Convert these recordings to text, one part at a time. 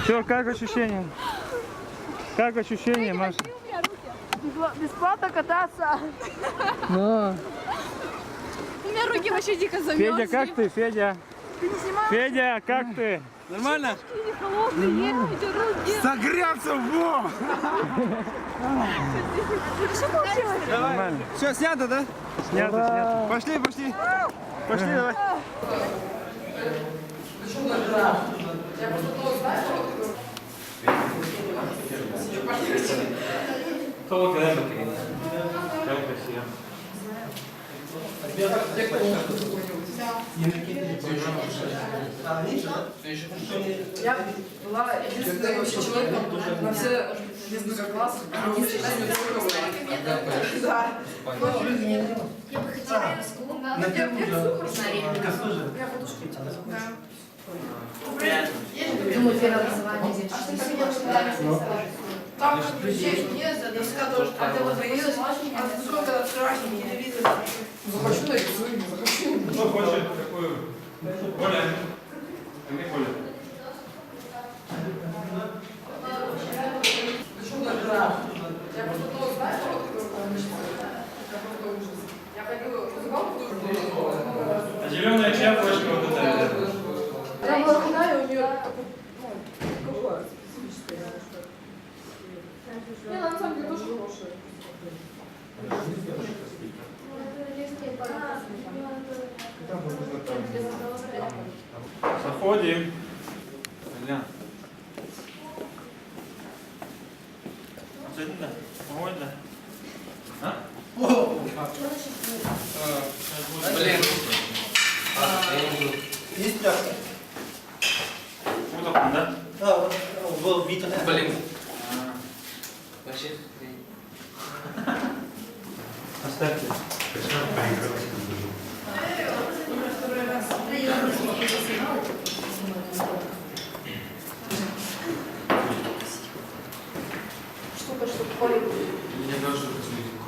Че, как ощущение? Как ощущение, Маша? Бесплатно кататься. Ну. У меня руки вообще дико замерзли. Федя, как ты, Федя? Ты не снимаешь? Федя, как ты? Нормально? Они холодные, эти руки. Согреться, во! Что получилось? Нормально. Все, снято, да? Снято, снято. Пошли, пошли. Пошли, давай. Я была единственным вообще человеком на все несколько классов. Да. Я бы хотела риску. На первую Я подушку думаю, первообразование здесь. Там здесь нет, доска тоже. А ты вот боялась, а сколько вчерашний телевизор? Захочу нарисую, не захочу. Кто хочет какую? Коля. Где Коля? Я просто то знаю, я ходила в музыкалку тоже. А зеленая чья флешка вот эта? Я была худая, у нее не, на самом деле тоже хорошая. Заходим. Гля. Ой, да. А? Блин. Есть пляшка? Вот он, да? Да, вот Вита. Блин. Вообще. Оставьте. Штука, чтобы полить. Я тоже косметику.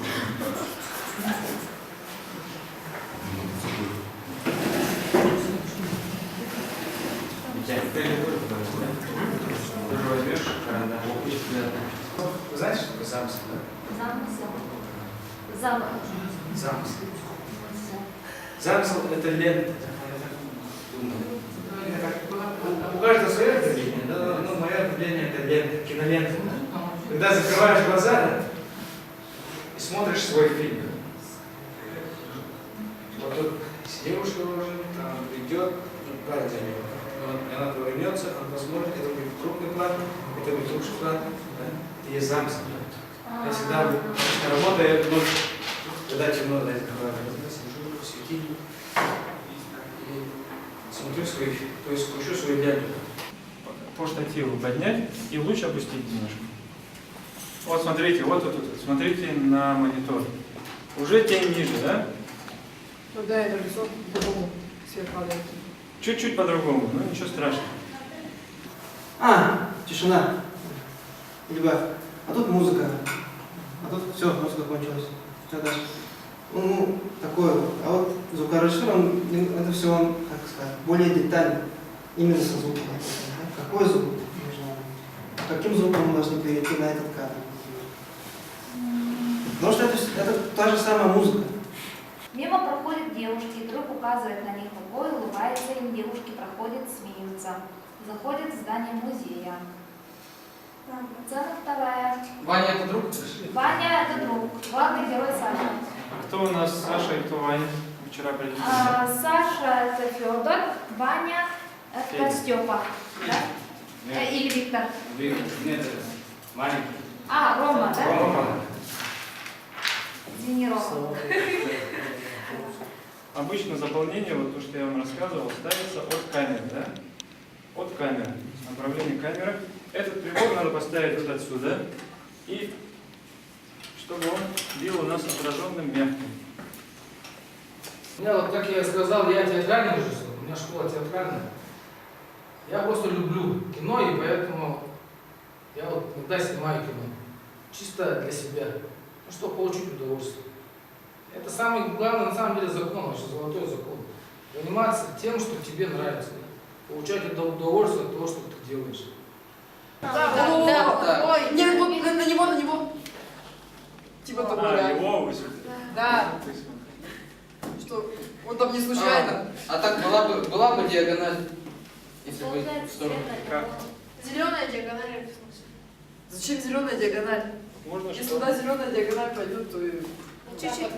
Ты же возьмешь карандаш. Вы знаете, что такое замысел, да? Замысел. Замысел. Замысел – это лента. У каждого свое определение, но мое определение – это лента, кинолента. Когда закрываешь глаза, да, и смотришь свой фильм. Вот тут девушка уже там придет, парень за нее. Она повернется, он посмотрит, это будет крупный план, это будет лучший план. Да? Есть замысел. Я всегда работаю ночью, когда темно, да, сижу, светильник и смотрю свой, то есть кручу свою ленту. По штативу поднять и луч опустить немножко. Вот смотрите, вот тут, смотрите на монитор. Уже тень ниже, да? Ну да, это лицо по-другому свет падает. Чуть-чуть по-другому, но ничего страшного. Тишина. Либо, а тут музыка. А тут все, музыка кончилась. Все дальше. Ну, такое вот. А вот звукорежиссер, это все, он, как сказать, более детально. Именно со звуком. Какой звук нужно? Каким звуком мы должны перейти на этот кадр? Потому что это та же самая музыка. Мимо проходят девушки, друг указывает на них рукой, улыбается им, девушки проходят, смеются. Заходят в здание музея. Сцена вторая. Ваня, это друг? Ваня – это друг, главный герой Саша. А кто у нас Саша и кто Ваня? Вчера прилетели. Саша – это Федор, Ваня – это Федя. Степа. Да? Нет. Или Виктор. Нет, это маленький. Рома, да? Рома. Извини, Рома. Обычно заполнение, вот то, что я вам рассказывал, ставится от камеры, да? От камеры. Направление камеры. Этот прибор надо поставить вот отсюда. И чтобы он бил у нас отраженным мягким. У меня, вот как я и сказал, я театральный режиссер, у меня школа театральная. Я просто люблю кино, и поэтому я вот иногда снимаю кино. Чисто для себя. Ну, чтобы получить удовольствие. Это самый главный, на самом деле, закон, наш золотой закон. Заниматься тем, что тебе нравится. Получать удовольствие от того, что ты делаешь. Да. Ой, нет, вот на него. Типа того, А, да. его высветили. Да. Что, он там не случайно. А так была бы диагональ, если бы в Получается, сторону. Как? Зеленая диагональ. Зачем зеленая диагональ? Можно Если что? туда зеленая диагональ пойдет, то и... Чуть-чуть.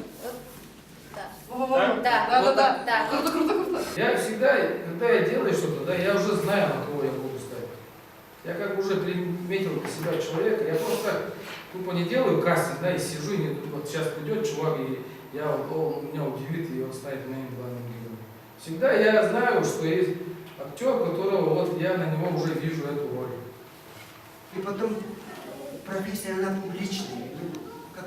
Во-во-во. Да. Да. Круто. Я всегда, когда я делаю что-то, да, я уже знаю, на кого я буду ставить. Я как уже приметил для себя человека, я просто так тупо не делаю кастинг, да, и сижу, и вот сейчас придет чувак, и он меня удивит, и он станет моим главным героем. Всегда я знаю, что есть актер, которого вот я на него уже вижу эту роль. И потом профессия, она публичная. Как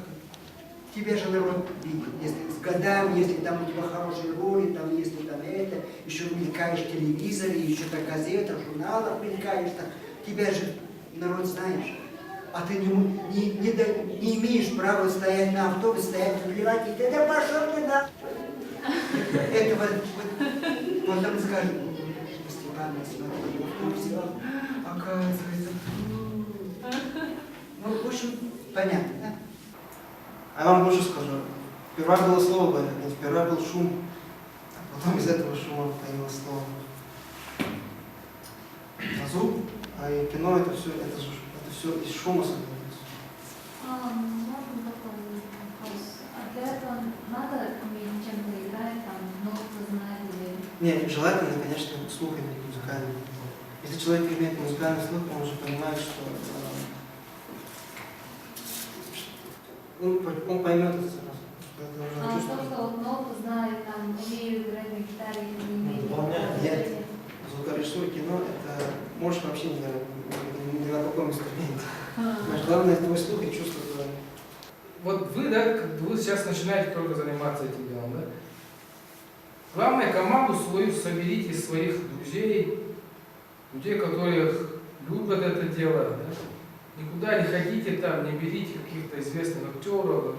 тебя же народ видит. Если с годами, если там у тебя хорошие роли, там если там это, еще мелькаешь в телевизоре, еще так газетах, журналах мелькаешь, так, тебя же народ знаешь. А ты не имеешь права стоять на автобусе, стоять наплевать, и ты да пошел ты на... Это вот потом скажут, Степан, я смотрю, в автобусе, оказывается, ну, в общем, понятно, да? А я вам больше скажу. Сперва было слово понятно, сперва был шум, а потом из этого шума появилось слово. А звук, а и кино это все из шума создается. Можно такой вопрос. А для этого надо уметь чем-то играть, там, ноты знать или... Не, желательно, конечно, слух иметь музыкальный. Если человек имеет музыкальный слух, он уже понимает, что он поймет это сразу. Это уже А чувствует. то, что вот ноты знает, там, умею играть на гитаре или не умею. Нет. Звукорежиссура кино это можешь вообще не на каком инструменте. Понимаешь, главное твой слух и чувство твое. Вот вы, да, вы сейчас начинаете только заниматься этим делом, да? Главное, команду свою соберите из своих друзей, людей, которых любят это дело, да? Никуда не ходите там, не берите каких-то известных актеров,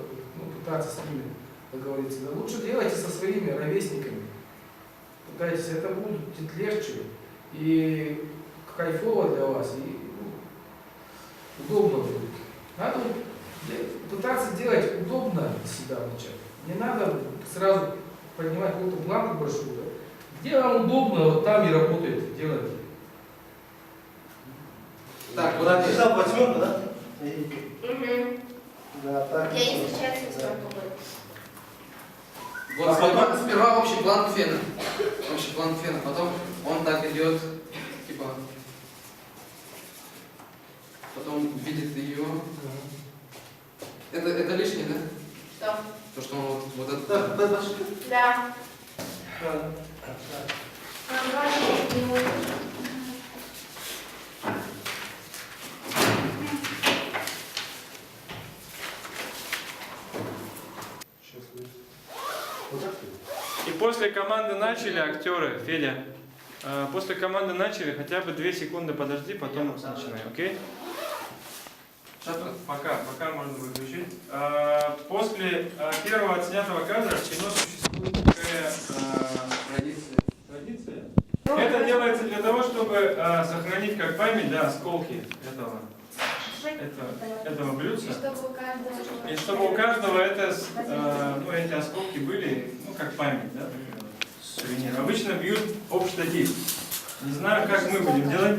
пытаться с ними договориться. Да лучше делайте со своими ровесниками. Пытайтесь, это будет легче и кайфово для вас, и удобно будет. Надо пытаться делать удобно для себя вначале. Не надо сразу поднимать какую-то планку большую. Да? Где вам удобно, вот там и работаете, делайте. Так, Вот так лежал восьмерку, да? Да, так. Я не встречаюсь с тобой. Вот сперва общий план фена. Общий план фена. Потом он так идет, типа. Потом видит ее. Это лишнее, да? Что? То, что он вот это. Да. И после команды начали, актеры, Федя, после команды начали, хотя бы 2 секунды подожди, потом начинай, окей? Пока можно выключить. После первого отснятого кадра в кино существует такая традиция. Это делается для того, чтобы сохранить как память, да, осколки этого блюдца. И чтобы у каждого эти осколки были, как память, да, сувенир. Обычно бьют об штатив. Не знаю, как мы будем делать.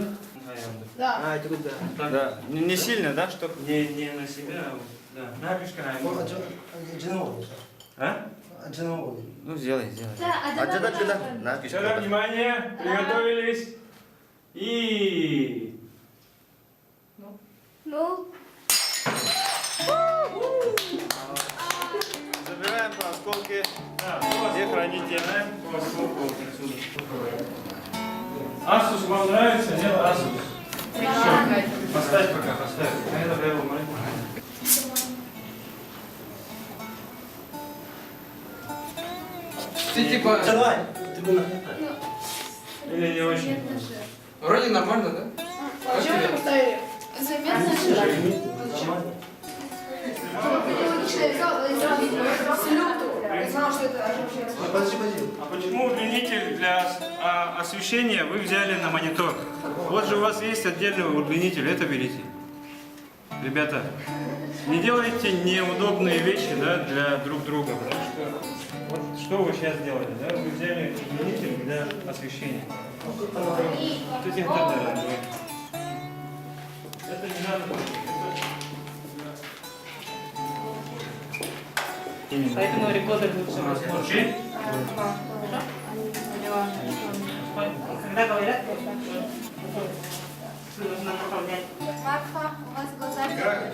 Да. А, это вот да. Да. Не сильно, да, чтобы не на себя, а вот, да. Напишка, а? Ну, сделай. Тогда внимание, приготовились. И... Ну, Забираем по осколке. Где храните? По осколку отсюда. Асус вам нравится? Нет, Асус. Все. Поставь пока, поставь. А это я его Ты типа. Давай. Или не очень? Вроде нормально, да? Зачем вы поставили? заметно же. Зачем? Чтобы логично взял, и сразу селектор. Я знал, что это ошибка. Подожди. А почему удлинитель для освещения вы взяли на монитор? Вот же у вас есть отдельный удлинитель, это берите. Ребята, не делайте неудобные вещи, да, для друг друга, потому что вот что вы сейчас делали, да? Вы взяли удлинитель для освещения. Это не надо. Это не надо. Поэтому рекордер лучше возможно. Окей? Когда говорят, то нужно направлять. Марфа, у вас глаза... Играют,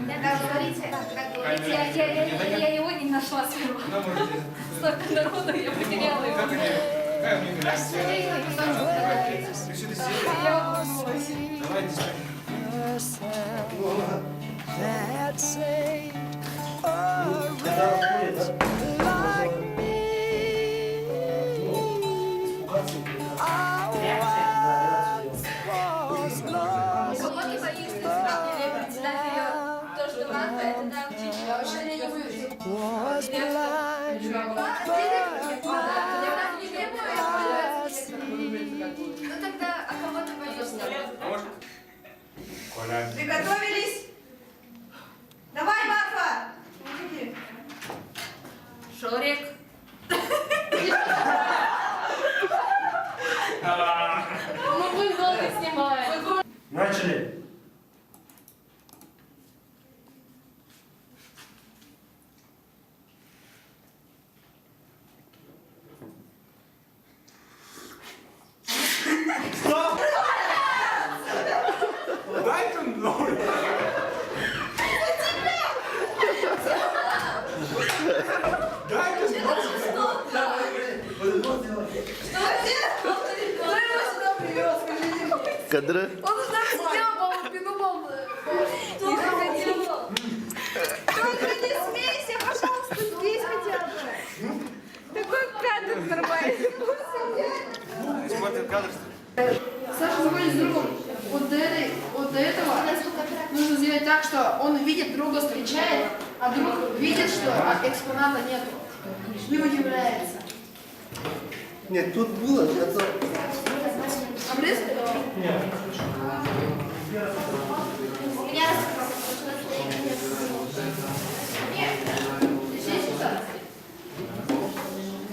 Да, говорите, как говорите. Я его не нашла сперва. Она может Столько народу, я потеряла его. как они играют? Ты что ты сделала? Я волновалась. Давайте. Кого ты боишься? То, что Марфа, это да, учитель. Я вообще не боюсь. Ну тогда, а кого ты боишься? Может? Коля. Приготовились? Давай, Марфа! Уходи. Шорик. Мы будем долго снимать. Начали. Дай-ка ноль. Дай-ка Кто его сюда привез, скажите мне? Кадры. Он уже там сидел, по спину был. Не заходил. Только не смейся, пожалуйста, здесь хотя бы. Такой кадр нормальный. Смотрим кадр. Саша заходит с другом. Вот до этого нужно сделать так, что он видит друга, встречает, а друг видит, что экспоната нету. И удивляется. Нет, тут было, а то... Обрез? Нет.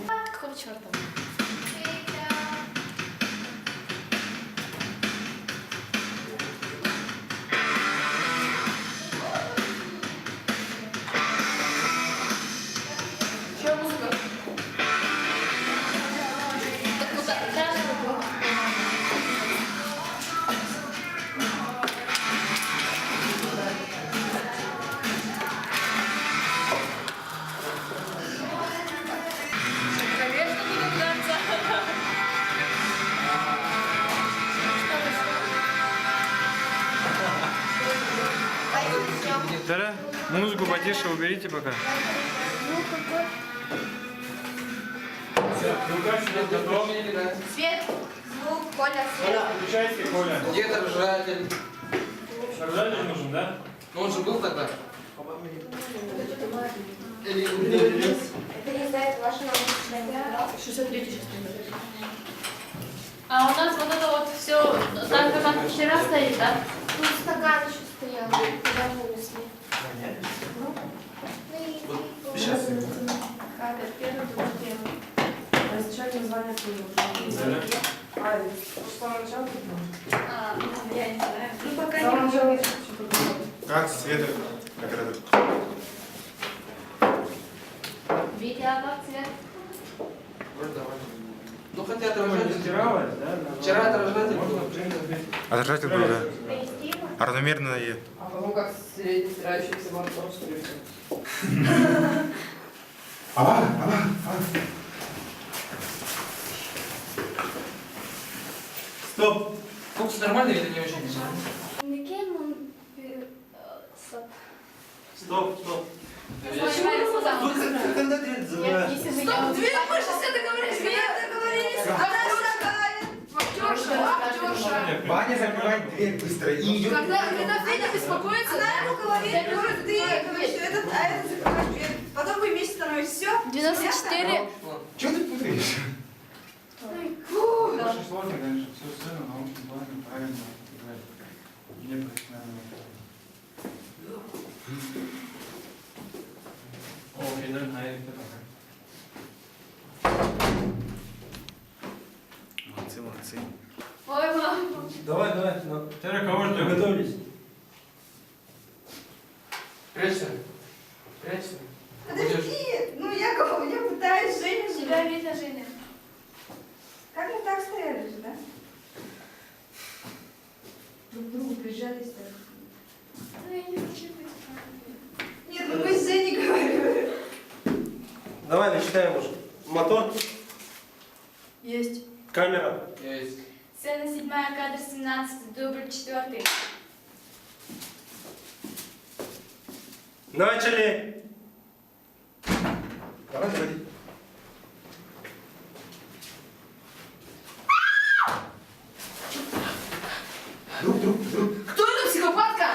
Меня какого черта? Че музыка? Конечно, буду драться. Тара, музыку потише уберите пока. Все, рука сюда готов. Свет, звук, Коля, свет. Коля, включайте, Коля. Где держатель? Держатель нужен, да? Ну он же был тогда. Это не знает ваше научное. 63 сейчас. А у нас вот это вот все так, как вчера стоит, да? Тут стакан еще стоял, когда мы усли. Сейчас. Как это первый, другой первый. Изначально название было. А, что начало? Я не знаю. Ну пока не Как Света? Как это? Витя, а как цвет? Вроде давай. Ну хотя Что, не отражатель. стиралось, да? Вчера отражатель Можно, был. в принципе. Отражатель был, да. Равномерное. А потом как средний стирающийся мотор, что ли? Стоп! Фокус нормальный или не очень? Стоп, стоп. Когда дверь закрываешь? Стоп, дверь, мы же все договорились, мы договорились. Она шагает. Актерша, актерша. Баня закрыта. закрывать дверь быстро. И идет. Когда Федя беспокоится, Она ему говорит, может, ты говоришь, что этот, а этот закрывает дверь. Потом вы вместе становитесь, все. 94. Чего ты путаешь? Очень сложно, конечно, всю сцену на общем плане правильно играть. Не профессионально. Окей, да, на это пока. Молодцы, молодцы. Ой, мама. Давай, ну, теперь кого же готовились? Прячься. Прячься. Подожди, ну я пытаюсь, Женя же. Тебя видно, Женя. Как мы так стояли же, да? Друг к другу прижались так. Ну, я не хочу быть. Нет, ну мы с Женей говорим. Давай, начинаем уже. Мотор, Есть. камера. Есть. Сцена 7, кадр 17, дубль 4. Начали. Давай, давай. Друг. Кто это психопатка?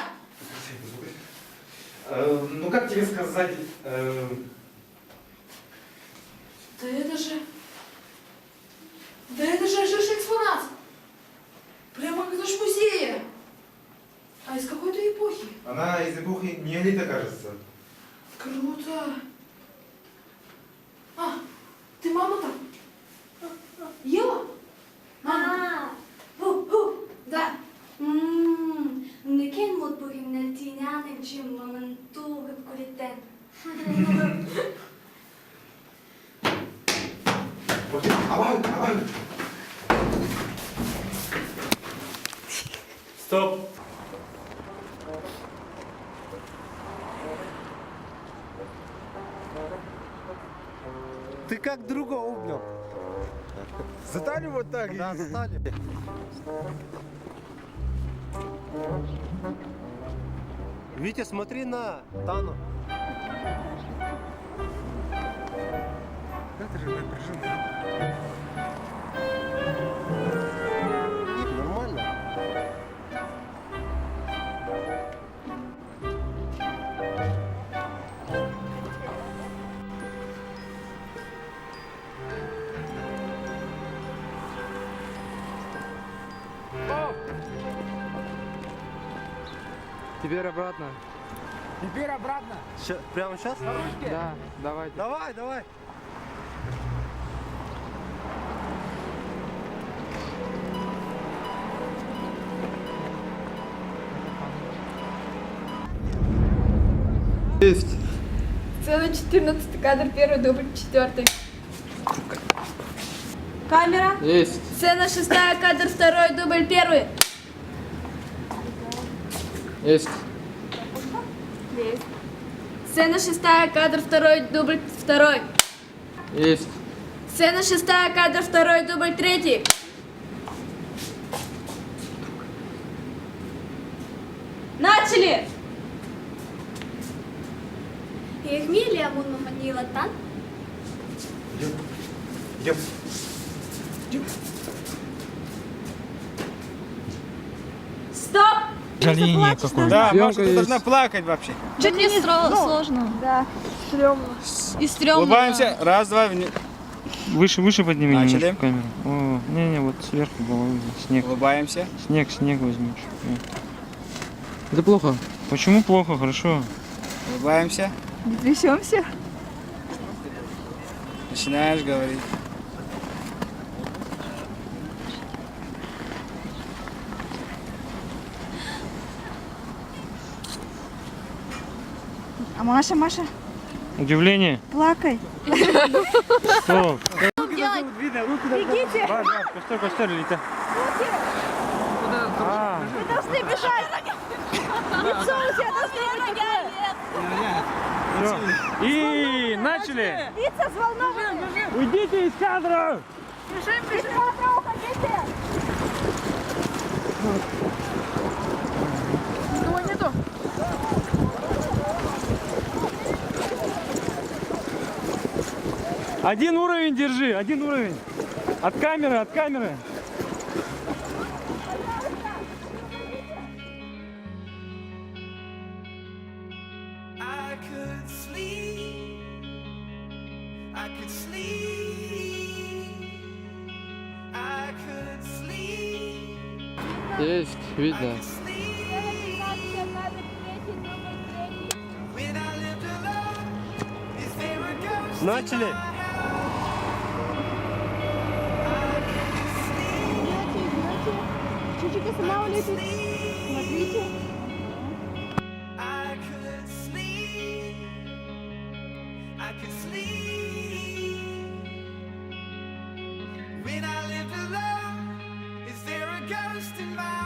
Ну как тебе сказать? Да это же... Да это же экспонат. Прямо как наш музея. А из какой-то эпохи. Она из эпохи неолита, кажется. Круто. А, ты мама-то? Ела? Мама. Да. Некен мод богинен тинянен чим маман тугып колитен. Аван. Стоп. Ты как друга обнял? За талию вот так. Да, стали. Витя, смотри на Тану. Это же напряженно. Нормально. Теперь обратно. Теперь обратно. Прямо сейчас? Да, давайте. Давай. Есть. Сцена 14, кадр 1, дубль 4. Камера. Есть. Сцена 6, кадр 2, дубль 1. Есть. Сцена 6, кадр 2, дубль 2. Есть. Сцена 6, кадр 2, дубль 3. Начали! Егмилия муну манила тан. Идем. Стоп! Жаление какое. Да, Маша, ты должна плакать вообще. Чуть не сложно. Да, стрёмно. И стрёмно. Улыбаемся. Раз, два. Выше подними Начали. немножко камеру. О, не, вот сверху головы. Снег. Улыбаемся. Снег возьми. чуть. Это плохо. Почему плохо? Хорошо. Улыбаемся. Не трясемся. Начинаешь говорить. А Маша, Удивление? плакай. Стоп. Бегите. Костер, летя. Вы должны бежать. Лицо у тебя должно быть такое. И начали! Лица взволнованы. Уйдите из кадра! Бежим. Уходите. Никого нету. Один уровень держи, один уровень. От камеры. Есть, видно. Начали. Чучика сама улетит. Смотрите. When I lived alone, is there a ghost in my